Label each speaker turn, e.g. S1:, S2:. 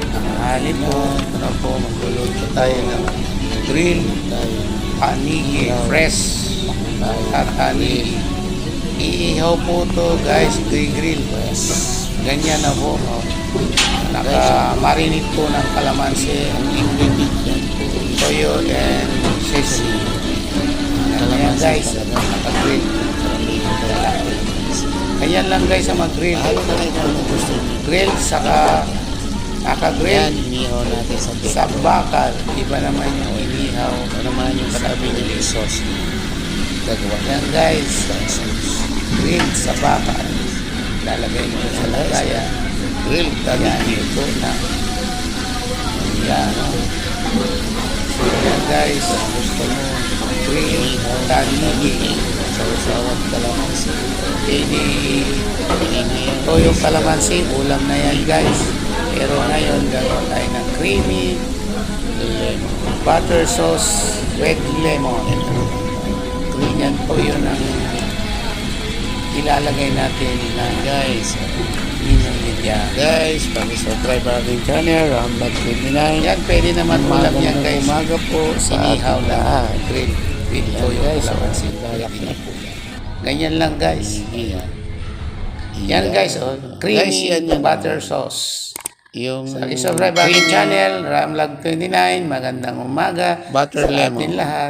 S1: tanghali po. Ano po, magluluto tayo ng grill, panigi, fresh at panigi. Iihaw po to guys, grill. Ganyan na po. Naka-marinate po ng kalamansi, ang ingredient po, toyo and sesame. Ganyan guys, naka-grill. Ganyan lang guys ang mag-grill. Grill, saka naka-grill.
S2: Inihaw natin
S1: Sa bakal, iba naman yung inihaw.
S2: Ano naman yung sabi nila yung sauce. Gagawa
S1: Yan guys, grill sa bakal. Lalagay mo sa lagayan. Grill, yan ito na. Yan. So yan guys, gusto mo grill, tanigi,
S2: sawat kalamansi.
S1: ini toyo kalamansi, ulam na yan guys. Pero ngayon, gagawa tayo ng creamy butter sauce with lemon. Yan po yun ang ilalagay natin na
S2: Guys,
S1: guys,
S2: pag-subscribe ang ating channel, Ramblog 29.
S1: yan, pwede naman ulam yan guys.
S2: Umaga po sa
S1: Inihaw
S2: ating
S1: na
S2: lahat.
S1: grill with
S2: Yan
S1: toyo
S2: guys,
S1: kalamansi.
S2: layak na po yan.
S1: Ganyan lang guys. Yan guys, oh, creamy
S2: Guys, yan yan.
S1: butter sauce.
S2: Yung
S1: Subscribe ang ating channel, Ramlag 29. Magandang umaga
S2: Butter
S1: sa
S2: lemon.
S1: atin lahat.